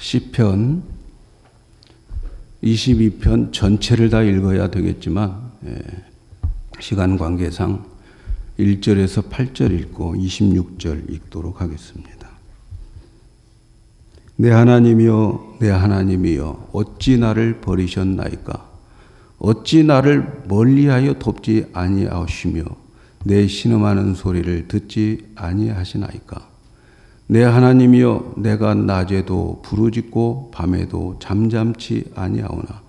시편 22편 전체를 다 읽어야 되겠지만 시간 관계상 1절에서 8절 읽고 26절 읽도록 하겠습니다. 내 하나님이여 내 하나님이여 어찌 나를 버리셨나이까. 어찌 나를 멀리하여 돕지 아니하시며 내 신음하는 소리를 듣지 아니하시나이까. 내 하나님이여 내가 낮에도 부르짖고 밤에도 잠잠치 아니하오나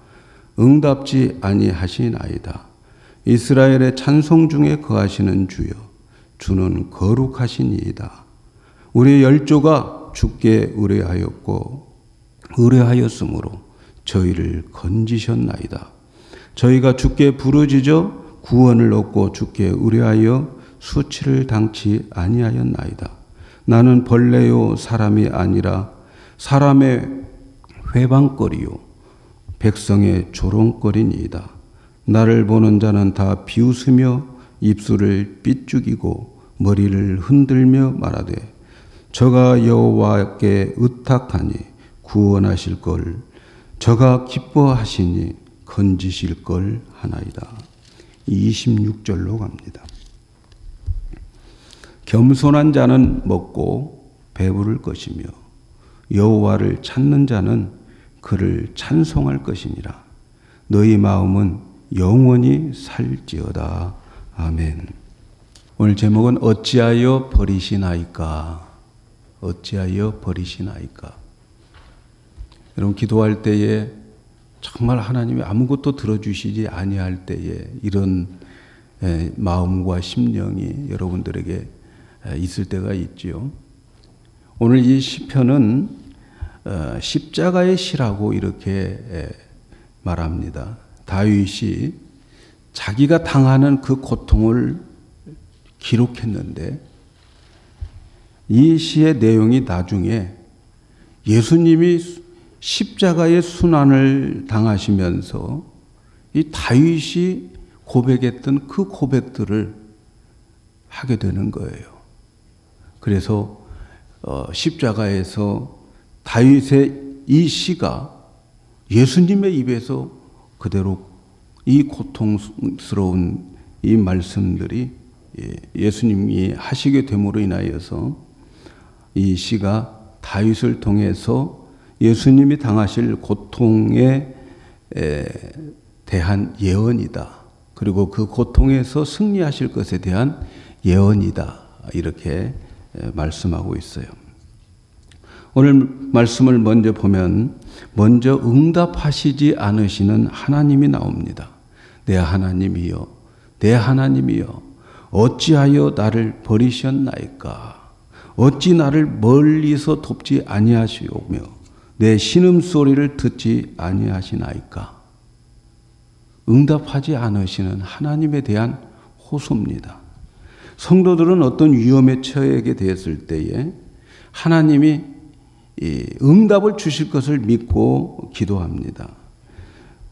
응답지 아니하시나이다. 이스라엘의 찬송 중에 거하시는 주여 주는 거룩하시니이다. 우리의 열조가 주께 의뢰하였으므로 저희를 건지셨나이다. 저희가 주께 부르짖어 구원을 얻고 주께 의뢰하여 수치를 당치 아니하였나이다. 나는 벌레요 사람이 아니라 사람의 회방거리요 백성의 조롱거리니이다. 나를 보는 자는 다 비웃으며 입술을 삐죽이고 머리를 흔들며 말하되 저가 여호와께 의탁하니 구원하실 걸, 저가 기뻐하시니 건지실 걸 하나이다. 26절로 갑니다. 겸손한 자는 먹고 배부를 것이며 여호와를 찾는 자는 그를 찬송할 것이니라. 너희 마음은 영원히 살지어다. 아멘. 오늘 제목은 어찌하여 버리시나이까. 어찌하여 버리시나이까. 여러분 기도할 때에 정말 하나님이 아무것도 들어주시지 아니할 때에 이런 마음과 심령이 여러분들에게 있을 때가 있지요. 오늘 이 시편은 십자가의 시라고 이렇게 말합니다. 다윗이 자기가 당하는 그 고통을 기록했는데 이 시의 내용이 나중에 예수님이 십자가의 순환을 당하시면서 이 다윗이 고백했던 그 고백들을 하게 되는 거예요. 그래서 십자가에서 다윗의 이 시가 예수님의 입에서 그대로 이 고통스러운 이 말씀들이 예수님이 하시게 됨으로 인하여서 이 시가 다윗을 통해서 예수님이 당하실 고통에 대한 예언이다. 그리고 그 고통에서 승리하실 것에 대한 예언이다. 이렇게 말씀하고 있어요. 오늘 말씀을 먼저 보면 먼저 응답하시지 않으시는 하나님이 나옵니다. 내 하나님이여 내 하나님이여 어찌하여 나를 버리셨나이까. 어찌 나를 멀리서 돕지 아니하시오며 내 신음소리를 듣지 아니하시나이까. 응답하지 않으시는 하나님에 대한 호소입니다. 성도들은 어떤 위험에 처하게 되었을 때에 하나님이 응답을 주실 것을 믿고 기도합니다.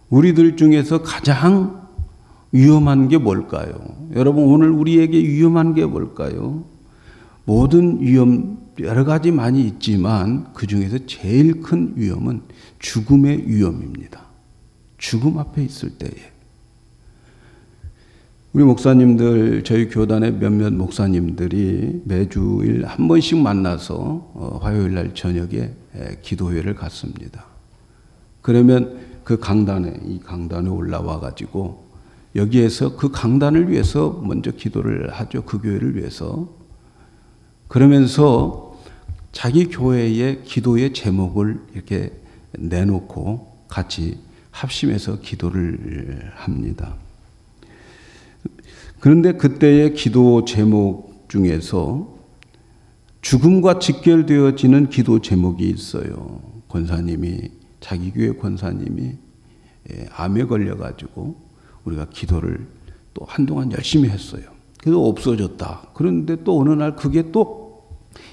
우리들 중에서 가장 위험한 게 뭘까요? 여러분 오늘 우리에게 위험한 게 뭘까요? 모든 위험 여러 가지 많이 있지만 그 중에서 제일 큰 위험은 죽음의 위험입니다. 죽음 앞에 있을 때에 우리 목사님들, 저희 교단의 몇몇 목사님들이 매주일 한 번씩 만나서 화요일 날 저녁에 기도회를 갖습니다. 그러면 그 강단에, 이 강단에 올라와 가지고 여기에서 그 강단을 위해서 먼저 기도를 하죠. 그 교회를 위해서. 그러면서 자기 교회의 기도의 제목을 이렇게 내놓고 같이 합심해서 기도를 합니다. 그런데 그때의 기도 제목 중에서 죽음과 직결되어지는 기도 제목이 있어요. 권사님이, 자기 교회 권사님이 암에 걸려가지고 우리가 기도를 또 한동안 열심히 했어요. 그래서 없어졌다. 그런데 또 어느 날 그게 또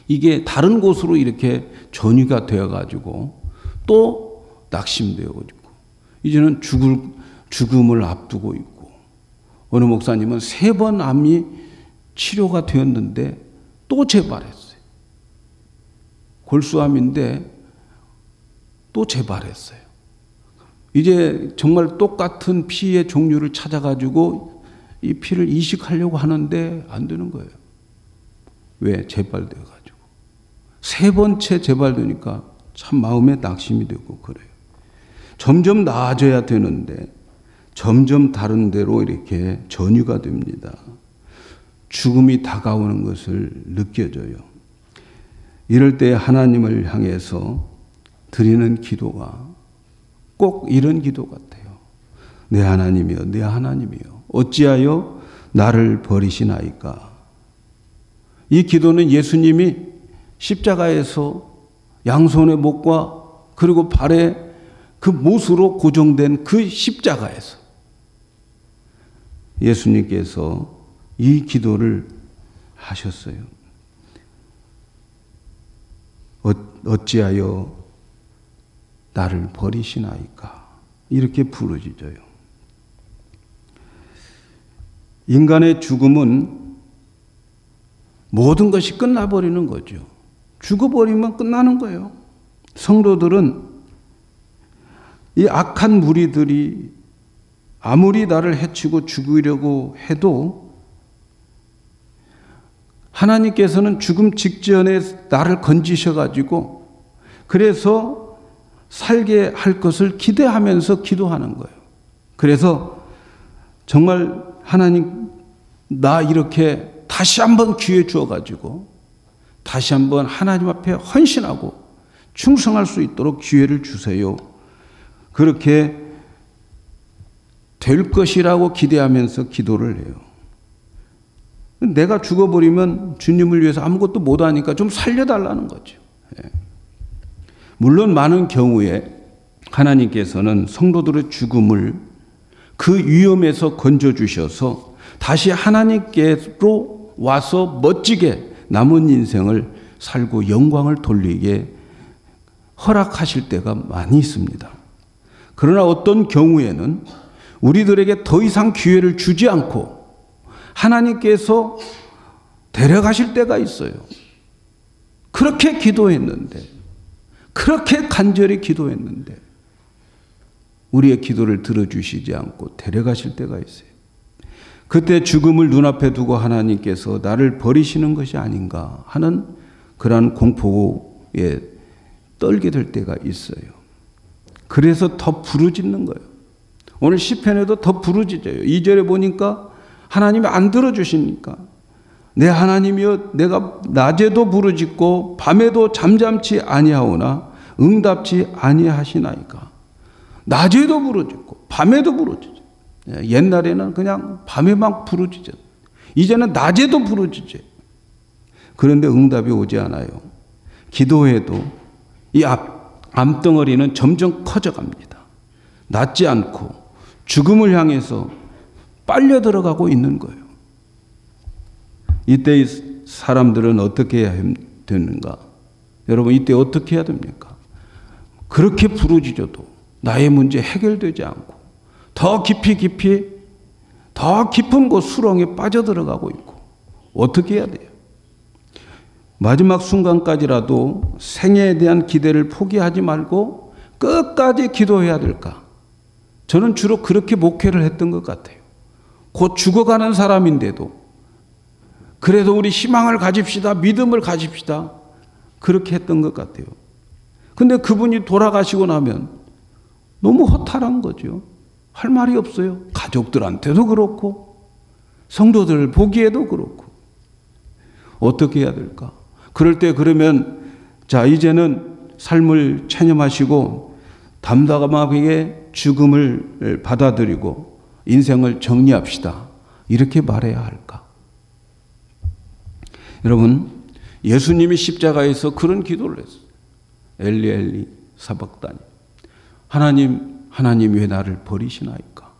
이게 다른 곳으로 이렇게 전이가 되어가지고 또 낙심되어가지고 이제는 죽음을 앞두고 있고 어느 목사님은 3번 암이 치료가 되었는데 또 재발했어요. 골수암인데 또 재발했어요. 이제 정말 똑같은 피의 종류를 찾아가지고 이 피를 이식하려고 하는데 안 되는 거예요. 왜? 재발돼가지고. 세 번째 재발되니까 참 마음에 낙심이 되고 그래요. 점점 나아져야 되는데 점점 다른 데로 이렇게 전이가 됩니다. 죽음이 다가오는 것을 느껴져요. 이럴 때 하나님을 향해서 드리는 기도가 꼭 이런 기도 같아요. 내 하나님이여, 내 하나님이여, 어찌하여 나를 버리시나이까. 이 기도는 예수님이 십자가에서 양손의 목과 그리고 발에 그 못으로 고정된 그 십자가에서 예수님께서 이 기도를 하셨어요. 어찌하여 나를 버리시나이까. 이렇게 부르짖어요. 인간의 죽음은 모든 것이 끝나버리는 거죠. 죽어버리면 끝나는 거예요. 성도들은 이 악한 무리들이 아무리 나를 해치고 죽이려고 해도 하나님께서는 죽음 직전에 나를 건지셔가지고 그래서 살게 할 것을 기대하면서 기도하는 거예요. 그래서 정말 하나님, 나 이렇게 다시 한번 기회 주어가지고 다시 한번 하나님 앞에 헌신하고 충성할 수 있도록 기회를 주세요. 그렇게 될 것이라고 기대하면서 기도를 해요. 내가 죽어버리면 주님을 위해서 아무것도 못하니까 좀 살려달라는 거죠. 물론 많은 경우에 하나님께서는 성도들의 죽음을 그 위험에서 건져주셔서 다시 하나님께로 와서 멋지게 남은 인생을 살고 영광을 돌리게 허락하실 때가 많이 있습니다. 그러나 어떤 경우에는 우리들에게 더 이상 기회를 주지 않고 하나님께서 데려가실 때가 있어요. 그렇게 기도했는데, 그렇게 간절히 기도했는데 우리의 기도를 들어주시지 않고 데려가실 때가 있어요. 그때 죽음을 눈앞에 두고 하나님께서 나를 버리시는 것이 아닌가 하는 그러한 공포에 떨게 될 때가 있어요. 그래서 더 부르짖는 거예요. 오늘 시편에도 더 부르짖어요. 2절에 보니까 하나님이 안 들어주시니까 내 하나님이여, 내가 낮에도 부르짖고 밤에도 잠잠치 아니하오나 응답치 아니하시나이까. 낮에도 부르짖고 밤에도 부르짖어. 옛날에는 그냥 밤에만 부르짖어. 이제는 낮에도 부르짖어. 그런데 응답이 오지 않아요. 기도해도 이 암덩어리는 점점 커져갑니다. 낫지 않고 죽음을 향해서 빨려 들어가고 있는 거예요. 이때 사람들은 어떻게 해야 되는가? 여러분, 이때 어떻게 해야 됩니까? 그렇게 부르짖어도 나의 문제 해결되지 않고 더 깊이 더 깊은 곳 수렁에 빠져들어가고 있고 어떻게 해야 돼요? 마지막 순간까지라도 생애에 대한 기대를 포기하지 말고 끝까지 기도해야 될까? 저는 주로 그렇게 목회를 했던 것 같아요. 곧 죽어가는 사람인데도 그래도 우리 희망을 가집시다, 믿음을 가집시다, 그렇게 했던 것 같아요. 근데 그분이 돌아가시고 나면 너무 허탈한 거죠. 할 말이 없어요. 가족들한테도 그렇고 성도들 보기에도 그렇고 어떻게 해야 될까? 그럴 때 그러면 자, 이제는 삶을 체념하시고 담담하게 죽음을 받아들이고 인생을 정리합시다, 이렇게 말해야 할까? 여러분, 예수님이 십자가에서 그런 기도를 했어요. 엘리 엘리 사박다니, 하나님 하나님 왜 나를 버리시나이까?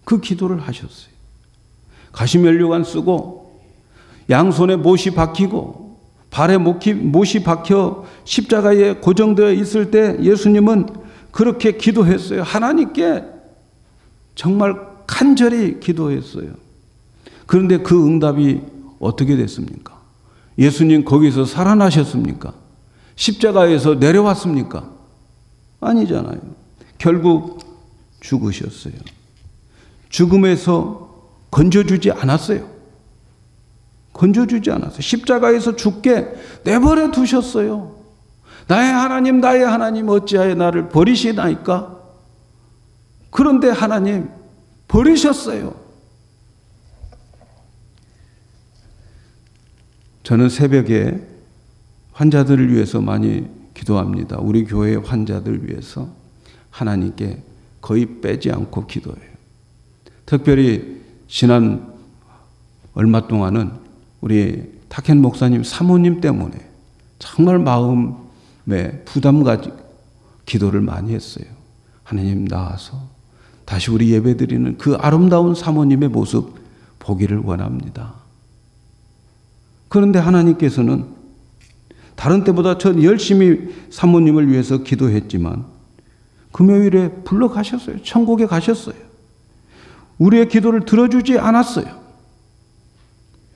그 기도를 하셨어요. 가시면류관 쓰고 양손에 못이 박히고 발에 못이 박혀 십자가에 고정되어 있을 때 예수님은 그렇게 기도했어요. 하나님께 정말 간절히 기도했어요. 그런데 그 응답이 어떻게 됐습니까? 예수님 거기서 살아나셨습니까? 십자가에서 내려왔습니까? 아니잖아요. 결국 죽으셨어요. 죽음에서 건져주지 않았어요. 건져주지 않았어요. 십자가에서 죽게 내버려 두셨어요. 나의 하나님 어찌하여 나를 버리시나이까? 그런데 하나님 버리셨어요. 저는 새벽에 환자들을 위해서 많이 기도합니다. 우리 교회의 환자들 위해서 하나님께 거의 빼지 않고 기도해요. 특별히 지난 얼마 동안은 우리 탁현 목사님 사모님 때문에 정말 마음에 부담 가지고 기도를 많이 했어요. 하나님 나와서 다시 우리 예배드리는 그 아름다운 사모님의 모습 보기를 원합니다. 그런데 하나님께서는 다른 때보다 전 열심히 사모님을 위해서 기도했지만 금요일에 불러가셨어요. 천국에 가셨어요. 우리의 기도를 들어주지 않았어요.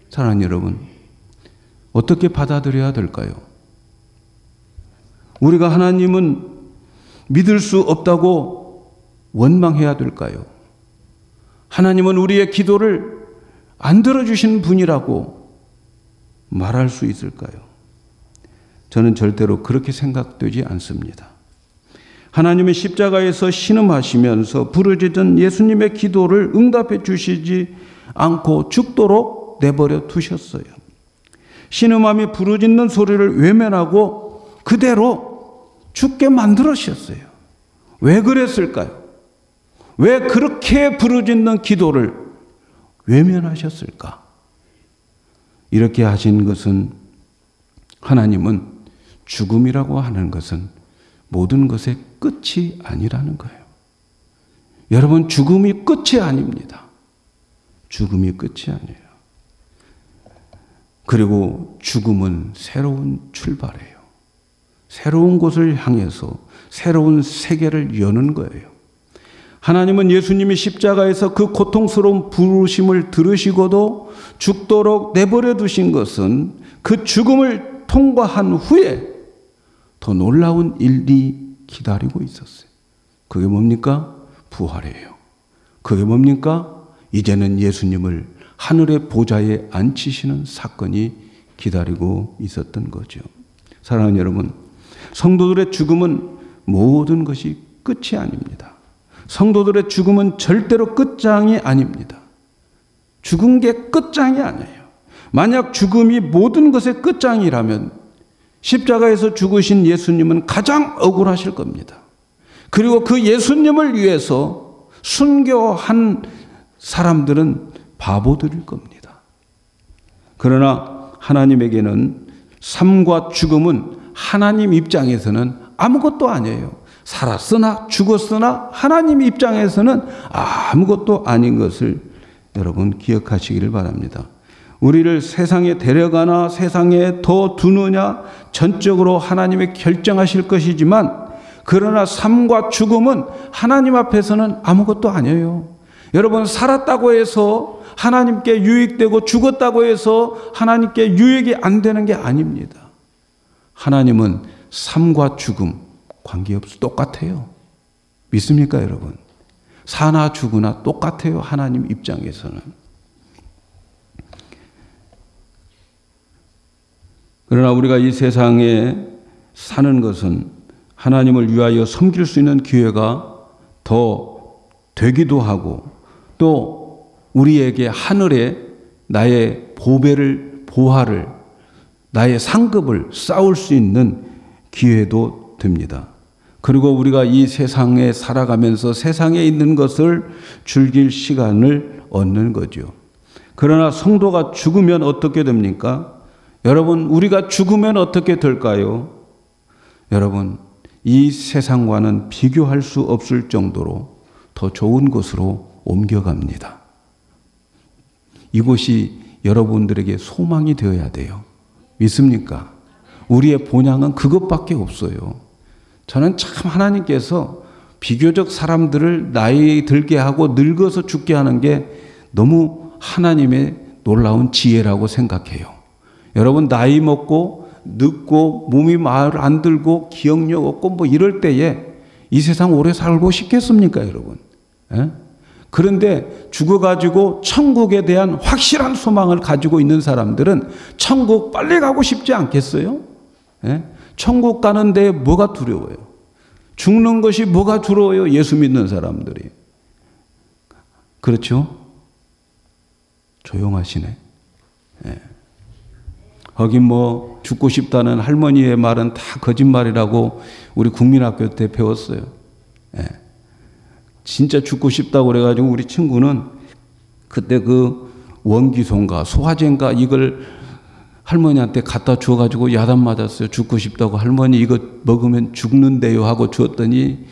사랑하는 여러분, 어떻게 받아들여야 될까요? 우리가 하나님은 믿을 수 없다고 원망해야 될까요? 하나님은 우리의 기도를 안 들어주신 분이라고 말할 수 있을까요? 저는 절대로 그렇게 생각되지 않습니다. 하나님의 십자가에서 신음하시면서 부르짖은 예수님의 기도를 응답해 주시지 않고 죽도록 내버려 두셨어요. 신음함이 부르짖는 소리를 외면하고 그대로 죽게 만들으셨어요. 왜 그랬을까요? 왜 그렇게 부르짖는 기도를 외면하셨을까? 이렇게 하신 것은 하나님은 죽음이라고 하는 것은 모든 것의 끝이 아니라는 거예요. 여러분, 죽음이 끝이 아닙니다. 죽음이 끝이 아니에요. 그리고 죽음은 새로운 출발이에요. 새로운 곳을 향해서 새로운 세계를 여는 거예요. 하나님은 예수님이 십자가에서 그 고통스러운 부르심을 들으시고도 죽도록 내버려 두신 것은 그 죽음을 통과한 후에 더 놀라운 일이 기다리고 있었어요. 그게 뭡니까? 부활이에요. 그게 뭡니까? 이제는 예수님을 하늘의 보좌에 앉히시는 사건이 기다리고 있었던 거죠. 사랑하는 여러분, 성도들의 죽음은 모든 것이 끝이 아닙니다. 성도들의 죽음은 절대로 끝장이 아닙니다. 죽은 게 끝장이 아니에요. 만약 죽음이 모든 것의 끝장이라면 십자가에서 죽으신 예수님은 가장 억울하실 겁니다. 그리고 그 예수님을 위해서 순교한 사람들은 바보들일 겁니다. 그러나 하나님에게는 삶과 죽음은 하나님 입장에서는 아무것도 아니에요. 살았으나 죽었으나 하나님 입장에서는 아무것도 아닌 것을 여러분 기억하시기를 바랍니다. 우리를 세상에 데려가나 세상에 더 두느냐 전적으로 하나님이 결정하실 것이지만, 그러나 삶과 죽음은 하나님 앞에서는 아무것도 아니에요. 여러분, 살았다고 해서 하나님께 유익되고 죽었다고 해서 하나님께 유익이 안 되는 게 아닙니다. 하나님은 삶과 죽음 관계없이 똑같아요. 믿습니까, 여러분? 사나 죽으나 똑같아요. 하나님 입장에서는. 그러나 우리가 이 세상에 사는 것은 하나님을 위하여 섬길 수 있는 기회가 더 되기도 하고, 또 우리에게 하늘에 나의 보배를, 보화를, 나의 상급을 쌓을 수 있는 기회도 됩니다. 그리고 우리가 이 세상에 살아가면서 세상에 있는 것을 즐길 시간을 얻는 거죠. 그러나 성도가 죽으면 어떻게 됩니까? 여러분, 우리가 죽으면 어떻게 될까요? 여러분, 이 세상과는 비교할 수 없을 정도로 더 좋은 곳으로 옮겨갑니다. 이곳이 여러분들에게 소망이 되어야 돼요. 믿습니까? 우리의 본향은 그것밖에 없어요. 저는 참 하나님께서 비교적 사람들을 나이 들게 하고 늙어서 죽게 하는 게 너무 하나님의 놀라운 지혜라고 생각해요. 여러분, 나이 먹고 늙고 몸이 말 안 들고 기억력 없고 뭐 이럴 때에 이 세상 오래 살고 싶겠습니까, 여러분? 예? 그런데 죽어가지고 천국에 대한 확실한 소망을 가지고 있는 사람들은 천국 빨리 가고 싶지 않겠어요? 예? 천국 가는데 뭐가 두려워요? 죽는 것이 뭐가 두려워요? 예수 믿는 사람들이. 그렇죠? 조용하시네. 예. 거긴 뭐 죽고 싶다는 할머니의 말은 다 거짓말이라고 우리 국민학교 때 배웠어요. 예. 진짜 죽고 싶다고 그래가지고 우리 친구는 그때 그 원기소인가 소화제인가 이걸 할머니한테 갖다 주어가지고 야단 맞았어요. 죽고 싶다고. 할머니 이거 먹으면 죽는데요 하고 주었더니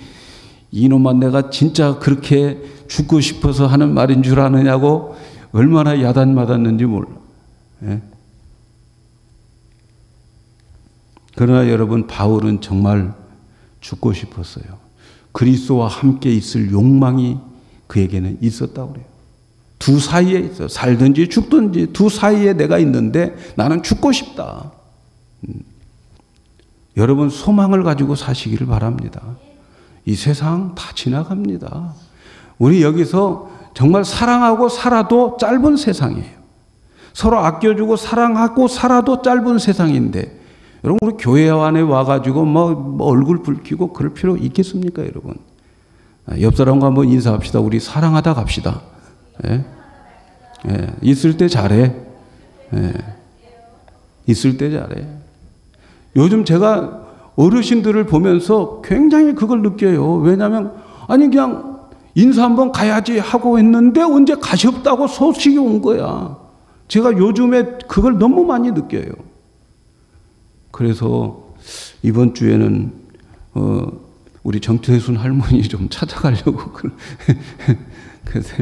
이놈아 내가 진짜 그렇게 죽고 싶어서 하는 말인 줄 아느냐고 얼마나 야단 맞았는지 몰라. 예? 그러나 여러분 바울은 정말 죽고 싶었어요. 그리스도와 함께 있을 욕망이 그에게는 있었다고 그래요. 두 사이에 있어. 살든지 죽든지 두 사이에 내가 있는데 나는 죽고 싶다. 여러분 소망을 가지고 사시기를 바랍니다. 이 세상 다 지나갑니다. 우리 여기서 정말 사랑하고 살아도 짧은 세상이에요. 서로 아껴주고 사랑하고 살아도 짧은 세상인데 여러분 우리 교회 안에 와가지고 뭐 얼굴 붉히고 그럴 필요 있겠습니까, 여러분? 옆 사람과 한번 인사합시다. 우리 사랑하다 갑시다. 예? 예. 있을 때 잘해. 예. 있을 때 잘해. 요즘 제가 어르신들을 보면서 굉장히 그걸 느껴요. 왜냐하면 아니 그냥 인사 한번 가야지 하고 했는데 언제 가셨다고 소식이 온 거야. 제가 요즘에 그걸 너무 많이 느껴요. 그래서 이번 주에는 우리 정태순 할머니 좀 찾아가려고 그래서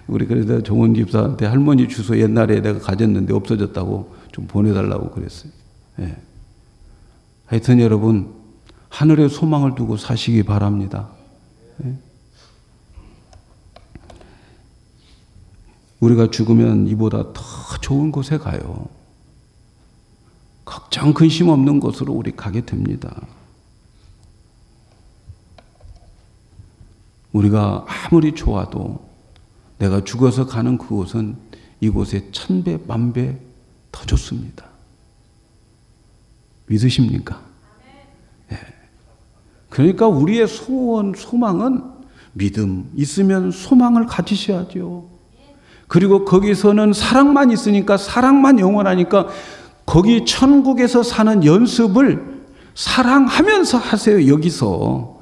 우리 그래서 종원 집사한테 할머니 주소 옛날에 내가 가졌는데 없어졌다고 좀 보내달라고 그랬어요. 예. 하여튼 여러분 하늘에 소망을 두고 사시기 바랍니다. 예. 우리가 죽으면 이보다 더 좋은 곳에 가요. 걱정 근심 없는 곳으로 우리 가게 됩니다. 우리가 아무리 좋아도 내가 죽어서 가는 그곳은 이곳에 1000배, 10,000배 더 좋습니다. 믿으십니까? 예. 그러니까 우리의 소원, 소망은 믿음 있으면 소망을 가지셔야죠. 그리고 거기서는 사랑만 있으니까 사랑만 영원하니까 거기 천국에서 사는 연습을 사랑하면서 하세요. 여기서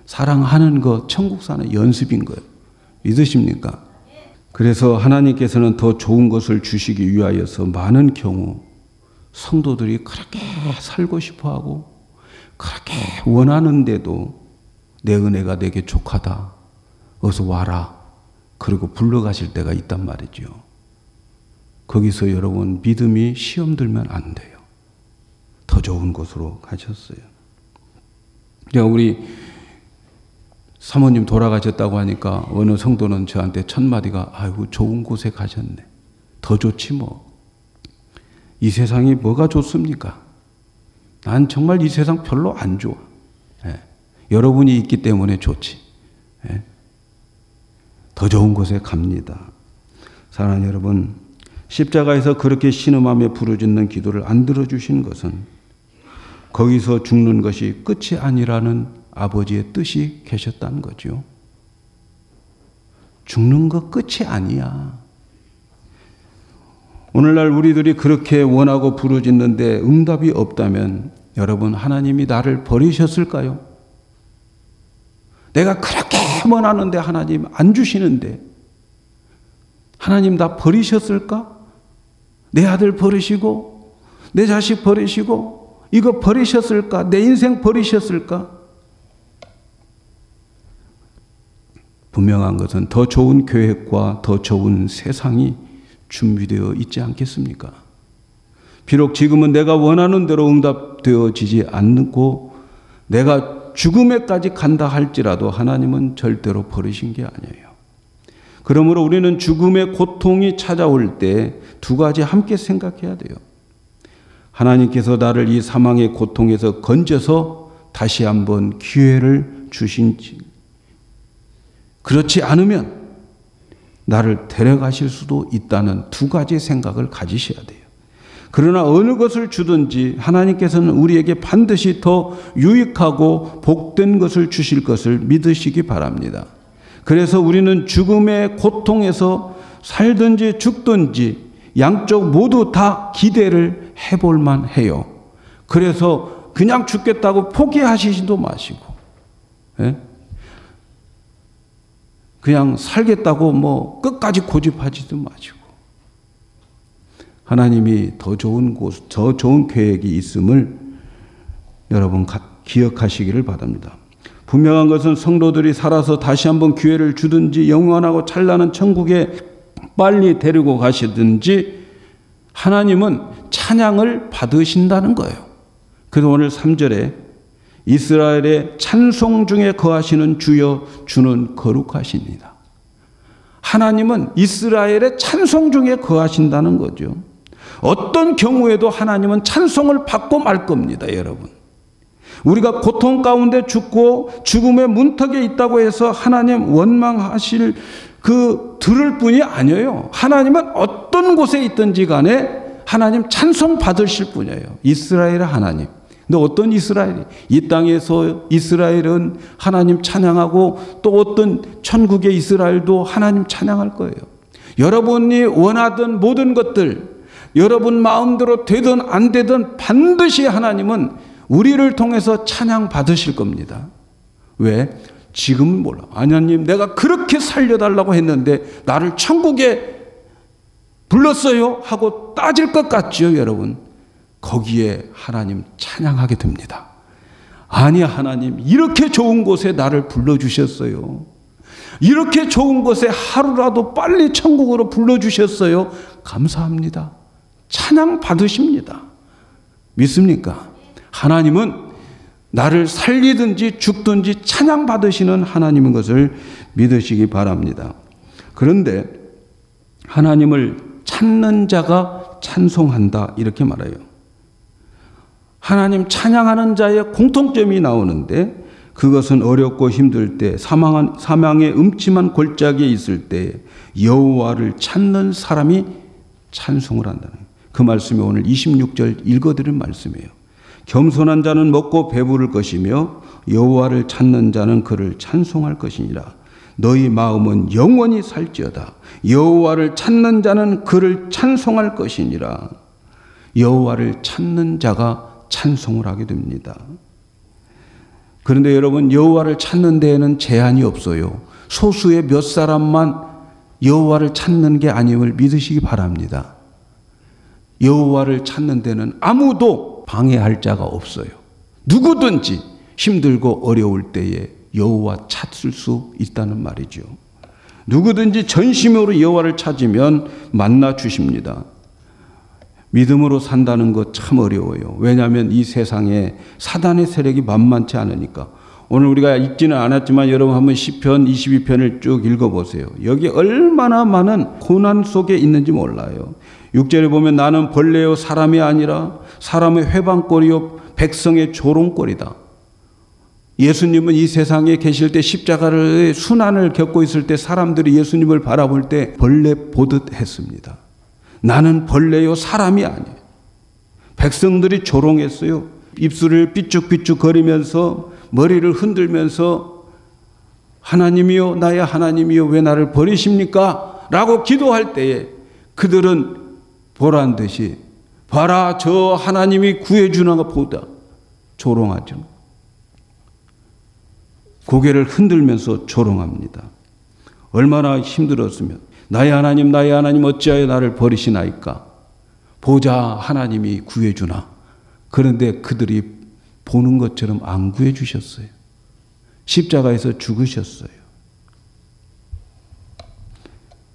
사랑하는 것 천국 사는 연습인 거예요. 믿으십니까? 그래서 하나님께서는 더 좋은 것을 주시기 위하여서 많은 경우 성도들이 그렇게 살고 싶어하고 그렇게 원하는데도 내 은혜가 내게 족하다. 어서 와라. 그리고 불러가실 때가 있단 말이죠. 거기서 여러분 믿음이 시험 들면 안 돼요. 더 좋은 곳으로 가셨어요. 우리 사모님 돌아가셨다고 하니까 어느 성도는 저한테 첫 마디가 아이고 좋은 곳에 가셨네. 더 좋지 뭐. 이 세상이 뭐가 좋습니까? 난 정말 이 세상 별로 안 좋아. 예. 여러분이 있기 때문에 좋지. 예. 더 좋은 곳에 갑니다. 사랑하는 여러분, 십자가에서 그렇게 신음하며 부르짖는 기도를 안 들어주신 것은 거기서 죽는 것이 끝이 아니라는 아버지의 뜻이 계셨다는 거죠. 죽는 것 끝이 아니야. 오늘날 우리들이 그렇게 원하고 부르짖는데 응답이 없다면 여러분 하나님이 나를 버리셨을까요? 내가 그렇게 원하는데 하나님 안 주시는데 하나님 나 버리셨을까? 내 아들 버리시고 내 자식 버리시고 이거 버리셨을까? 내 인생 버리셨을까? 분명한 것은 더 좋은 계획과 더 좋은 세상이 준비되어 있지 않겠습니까? 비록 지금은 내가 원하는 대로 응답되어지지 않고 내가 죽음에까지 간다 할지라도 하나님은 절대로 버리신 게 아니에요. 그러므로 우리는 죽음의 고통이 찾아올 때 두 가지 함께 생각해야 돼요. 하나님께서 나를 이 사망의 고통에서 건져서 다시 한번 기회를 주신지, 그렇지 않으면 나를 데려가실 수도 있다는 두 가지 생각을 가지셔야 돼요. 그러나 어느 것을 주든지 하나님께서는 우리에게 반드시 더 유익하고 복된 것을 주실 것을 믿으시기 바랍니다. 그래서 우리는 죽음의 고통에서 살든지 죽든지 양쪽 모두 다 기대를 해볼 만해요. 그래서 그냥 죽겠다고 포기하시지도 마시고, 예? 그냥 살겠다고 뭐 끝까지 고집하지도 마시고, 하나님이 더 좋은 곳, 더 좋은 계획이 있음을 여러분 기억하시기를 바랍니다. 분명한 것은 성도들이 살아서 다시 한번 기회를 주든지 영원하고 찬란한 천국에 빨리 데리고 가시든지 하나님은 찬양을 받으신다는 거예요. 그래서 오늘 3절에 이스라엘의 찬송 중에 거하시는 주여 주는 거룩하십니다. 하나님은 이스라엘의 찬송 중에 거하신다는 거죠. 어떤 경우에도 하나님은 찬송을 받고 말 겁니다, 여러분. 우리가 고통 가운데 죽고 죽음의 문턱에 있다고 해서 하나님 원망하실 들을 뿐이 아니에요. 하나님은 어떤 곳에 있든지 간에 하나님 찬송 받으실 분이에요. 이스라엘의 하나님. 근데 어떤 이스라엘이? 이 땅에서 이스라엘은 하나님 찬양하고 또 어떤 천국의 이스라엘도 하나님 찬양할 거예요. 여러분이 원하던 모든 것들, 여러분 마음대로 되든 안 되든 반드시 하나님은 우리를 통해서 찬양 받으실 겁니다. 왜? 지금은 몰라. 하나님, 내가 그렇게 살려달라고 했는데 나를 천국에 불렀어요 하고 따질 것 같죠, 여러분. 거기에 하나님 찬양하게 됩니다. 아니, 하나님 이렇게 좋은 곳에 나를 불러주셨어요. 이렇게 좋은 곳에 하루라도 빨리 천국으로 불러주셨어요. 감사합니다. 찬양 받으십니다. 믿습니까? 하나님은 나를 살리든지 죽든지 찬양 받으시는 하나님인 것을 믿으시기 바랍니다. 그런데 하나님을 찾는 자가 찬송한다 이렇게 말해요. 하나님 찬양하는 자의 공통점이 나오는데 그것은 어렵고 힘들 때, 사망의 음침한 골짜기에 있을 때 여호와를 찾는 사람이 찬송을 한다는 거예요. 그 말씀이 오늘 26절 읽어드린 말씀이에요. 겸손한 자는 먹고 배부를 것이며 여호와를 찾는 자는 그를 찬송할 것이니라. 너희 마음은 영원히 살지어다. 여호와를 찾는 자는 그를 찬송할 것이니라. 여호와를 찾는 자가 찬송을 하게 됩니다. 그런데 여러분, 여호와를 찾는 데에는 제한이 없어요. 소수의 몇 사람만 여호와를 찾는 게 아님을 믿으시기 바랍니다. 여호와를 찾는 데는 아무도 방해할 자가 없어요. 누구든지 힘들고 어려울 때에 여호와 찾을 수 있다는 말이죠. 누구든지 전심으로 여호와를 찾으면 만나 주십니다. 믿음으로 산다는 것 참 어려워요. 왜냐하면 이 세상에 사단의 세력이 만만치 않으니까. 오늘 우리가 읽지는 않았지만 여러분 한번 시편 22편을 쭉 읽어보세요. 여기 얼마나 많은 고난 속에 있는지 몰라요. 6절에 보면 나는 벌레요 사람이 아니라 사람의 회방꼴이요 백성의 조롱꼴이다. 예수님은 이 세상에 계실 때 십자가의 순환을 겪고 있을 때 사람들이 예수님을 바라볼 때 벌레 보듯 했습니다. 나는 벌레요 사람이 아니에요. 백성들이 조롱했어요. 입술을 삐죽삐죽 거리면서 머리를 흔들면서 하나님이요 나의 하나님이요 왜 나를 버리십니까? 라고 기도할 때에 그들은 보란 듯이 봐라 저 하나님이 구해주나 보다 조롱하죠. 고개를 흔들면서 조롱합니다. 얼마나 힘들었으면 나의 하나님 어찌하여 나를 버리시나이까? 보자 하나님이 구해주나. 그런데 그들이 보는 것처럼 안 구해주셨어요. 십자가에서 죽으셨어요.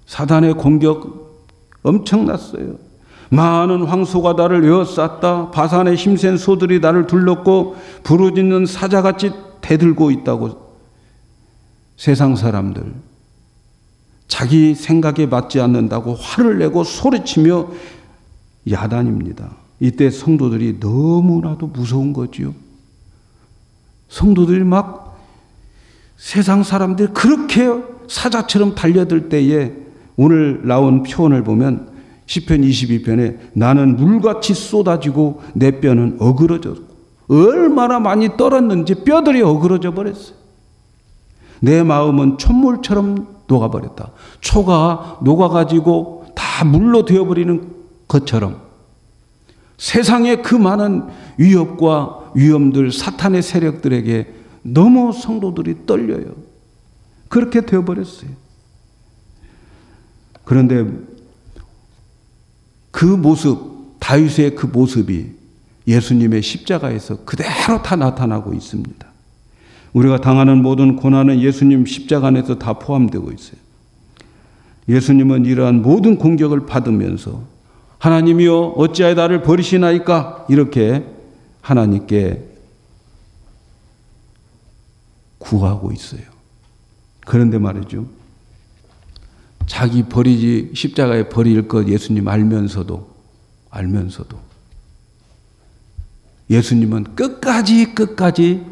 사단의 공격 엄청났어요. 많은 황소가 나를 에워쌌다. 바산의 힘센 소들이 나를 둘렀고 부르짖는 사자같이 대들고 있다고. 세상 사람들 자기 생각에 맞지 않는다고 화를 내고 소리치며 야단입니다. 이때 성도들이 너무나도 무서운 거지요. 성도들이 막 세상 사람들이 그렇게 사자처럼 달려들 때에 오늘 나온 표현을 보면 시편 22편에 나는 물같이 쏟아지고 내 뼈는 어그러졌고, 얼마나 많이 떨었는지 뼈들이 어그러져 버렸어요. 내 마음은 촛물처럼 녹아버렸다. 초가 녹아가지고 다 물로 되어버리는 것처럼 세상의 그 많은 위협과 위험들, 사탄의 세력들에게 너무 성도들이 떨려요. 그렇게 되어버렸어요. 그런데 그 모습, 다윗의 그 모습이 예수님의 십자가에서 그대로 다 나타나고 있습니다. 우리가 당하는 모든 고난은 예수님 십자가 안에서 다 포함되고 있어요. 예수님은 이러한 모든 공격을 받으면서 하나님이여 어찌하여 나를 버리시나이까 이렇게 하나님께 구하고 있어요. 그런데 말이죠, 자기 십자가에 버릴 것 예수님 알면서도 예수님은 끝까지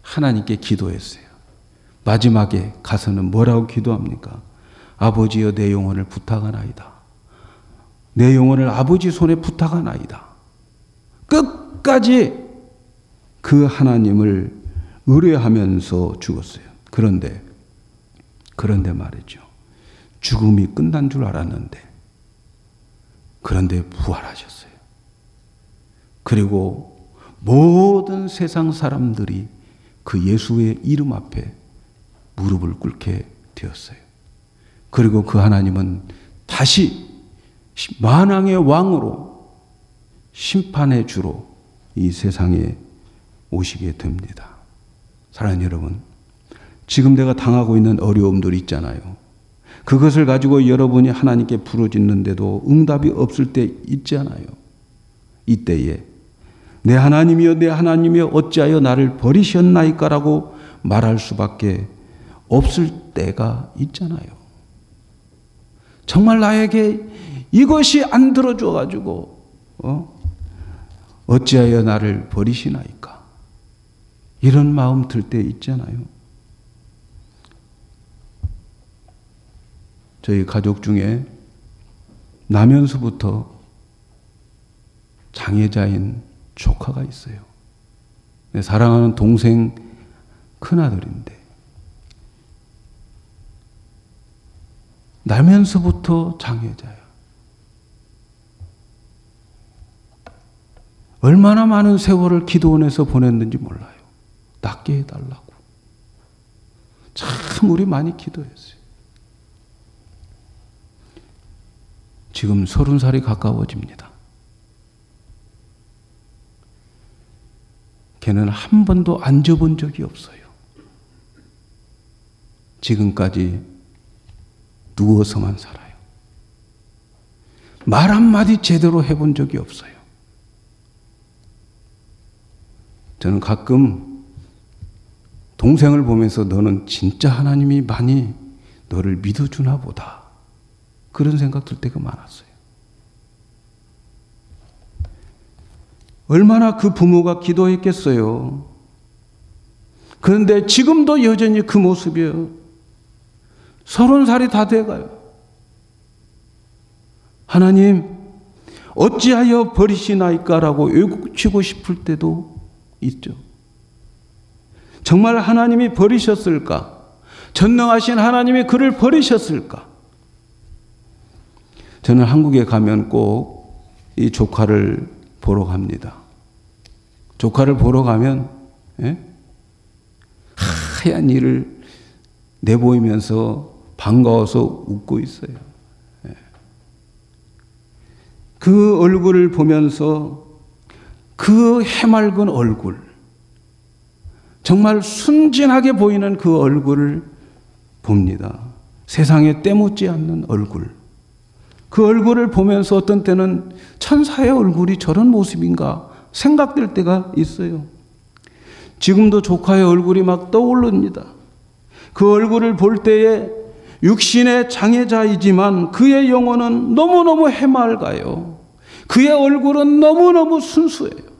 하나님께 기도했어요. 마지막에 가서는 뭐라고 기도합니까? 아버지여 내 영혼을 부탁하나이다. 내 영혼을 아버지 손에 부탁하나이다. 끝까지 그 하나님을 의뢰하면서 죽었어요. 그런데 말이죠, 죽음이 끝난 줄 알았는데 그런데 부활하셨어요. 그리고 모든 세상 사람들이 그 예수의 이름 앞에 무릎을 꿇게 되었어요. 그리고 그 하나님은 다시 만왕의 왕으로 심판의 주로 이 세상에 오시게 됩니다. 사랑하는 여러분, 지금 내가 당하고 있는 어려움들 있잖아요. 그것을 가지고 여러분이 하나님께 부르짖는데도 응답이 없을 때 있잖아요. 이때에 내 하나님이여 어찌하여 나를 버리셨나이까라고 말할 수밖에 없을 때가 있잖아요. 정말 나에게 이것이 안 들어줘가지고 어찌하여 나를 버리시나이까 이런 마음 들 때 있잖아요. 저희 가족 중에 나면서부터 장애자인 조카가 있어요. 내 사랑하는 동생 큰아들인데 나면서부터 장애자야. 얼마나 많은 세월을 기도원에서 보냈는지 몰라요. 낫게 해달라고. 참 우리 많이 기도했어요. 지금 30살이 가까워집니다. 걔는 한 번도 앉아본 적이 없어요. 지금까지 누워서만 살아요. 말 한마디 제대로 해본 적이 없어요. 저는 가끔 동생을 보면서 너는 진짜 하나님이 많이 너를 믿어주나 보다. 그런 생각 들 때가 많았어요. 얼마나 그 부모가 기도했겠어요. 그런데 지금도 여전히 그 모습이에요. 30살이 다 돼가요. 하나님 어찌하여 버리시나이까라고 외치고 싶을 때도 있죠. 정말 하나님이 버리셨을까? 전능하신 하나님이 그를 버리셨을까? 저는 한국에 가면 꼭 이 조카를 보러 갑니다. 조카를 보러 가면 하얀 이를 내보이면서 반가워서 웃고 있어요. 그 얼굴을 보면서 그 해맑은 얼굴, 정말 순진하게 보이는 그 얼굴을 봅니다. 세상에 때묻지 않는 얼굴. 그 얼굴을 보면서 어떤 때는 천사의 얼굴이 저런 모습인가 생각될 때가 있어요. 지금도 조카의 얼굴이 막 떠오릅니다. 그 얼굴을 볼 때에 육신의 장애자이지만 그의 영혼은 너무너무 해맑아요. 그의 얼굴은 너무너무 순수해요.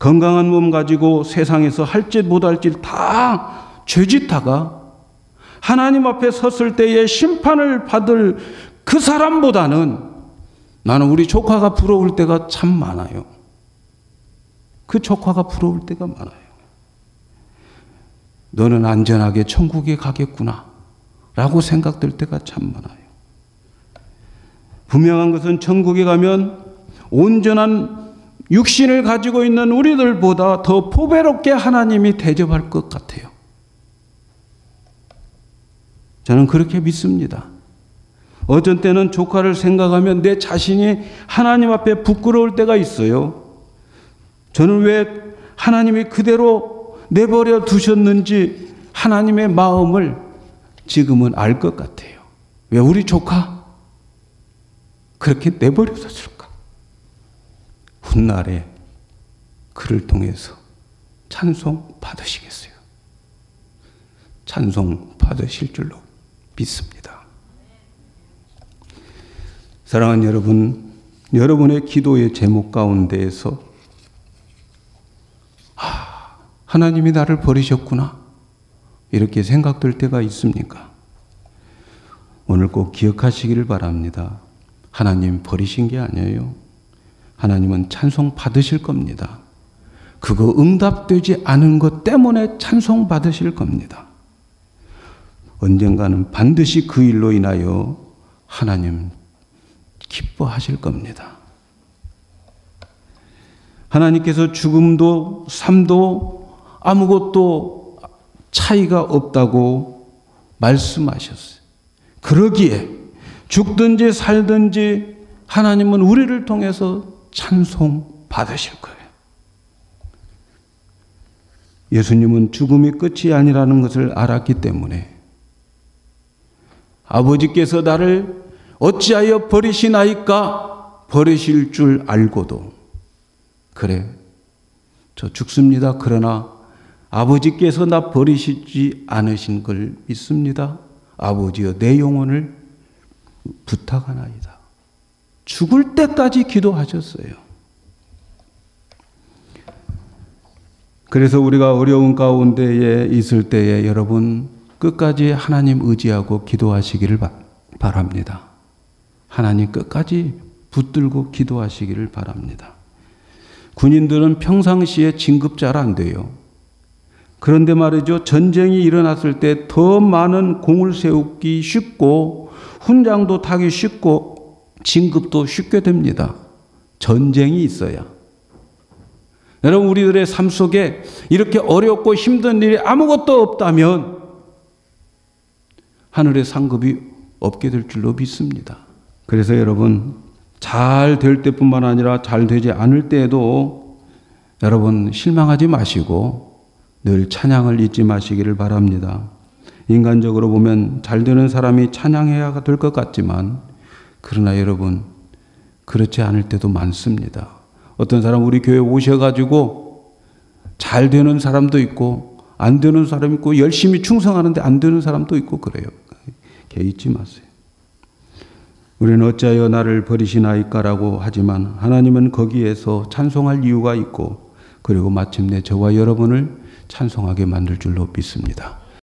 건강한 몸 가지고 세상에서 할 짓 못할 짓 다 죄짓다가 하나님 앞에 섰을 때에 심판을 받을 그 사람보다는 나는 우리 조카가 부러울 때가 참 많아요. 그 조카가 부러울 때가 많아요. 너는 안전하게 천국에 가겠구나 라고 생각될 때가 참 많아요. 분명한 것은 천국에 가면 온전한 육신을 가지고 있는 우리들보다 더 보배롭게 하나님이 대접할 것 같아요. 저는 그렇게 믿습니다. 어떤 때는 조카를 생각하면 내 자신이 하나님 앞에 부끄러울 때가 있어요. 저는 왜 하나님이 그대로 내버려 두셨는지 하나님의 마음을 지금은 알 것 같아요. 왜 우리 조카 그렇게 내버려 뒀을까? 훗날에 그를 통해서 찬송 받으시겠어요? 찬송 받으실 줄로 믿습니다. 사랑하는 여러분, 여러분의 기도의 제목 가운데에서 하나님이 나를 버리셨구나 이렇게 생각될 때가 있습니까? 오늘 꼭 기억하시기를 바랍니다. 하나님 버리신 게 아니에요. 하나님은 찬송 받으실 겁니다. 그거 응답되지 않은 것 때문에 찬송 받으실 겁니다. 언젠가는 반드시 그 일로 인하여 하나님 기뻐하실 겁니다. 하나님께서 죽음도 삶도 아무것도 차이가 없다고 말씀하셨어요. 그러기에 죽든지 살든지 하나님은 우리를 통해서 찬송 받으실 거예요. 예수님은 죽음이 끝이 아니라는 것을 알았기 때문에 아버지께서 나를 어찌하여 버리시나이까 버리실 줄 알고도 그래 저 죽습니다. 그러나 아버지께서 나 버리시지 않으신 걸 믿습니다. 아버지여 내 영혼을 부탁하나이다. 죽을 때까지 기도하셨어요. 그래서 우리가 어려운 가운데에 있을 때에 여러분 끝까지 하나님 의지하고 기도하시기를 바랍니다. 하나님 끝까지 붙들고 기도하시기를 바랍니다. 군인들은 평상시에 진급 잘 안 돼요. 그런데 말이죠. 전쟁이 일어났을 때 더 많은 공을 세우기 쉽고 훈장도 타기 쉽고 진급도 쉽게 됩니다. 전쟁이 있어야. 여러분 우리들의 삶 속에 이렇게 어렵고 힘든 일이 아무것도 없다면 하늘의 상급이 없게 될 줄로 믿습니다. 그래서 여러분 잘 될 때뿐만 아니라 잘 되지 않을 때에도 여러분 실망하지 마시고 늘 찬양을 잊지 마시기를 바랍니다. 인간적으로 보면 잘 되는 사람이 찬양해야 될 것 같지만 그러나 여러분 그렇지 않을 때도 많습니다. 어떤 사람 우리 교회 오셔가지고 잘 되는 사람도 있고 안 되는 사람이 있고 열심히 충성하는데 안 되는 사람도 있고 그래요. 개의치 마세요. 우리는 어찌하여 나를 버리시나이까라고 하지만 하나님은 거기에서 찬송할 이유가 있고 그리고 마침내 저와 여러분을 찬송하게 만들 줄로 믿습니다.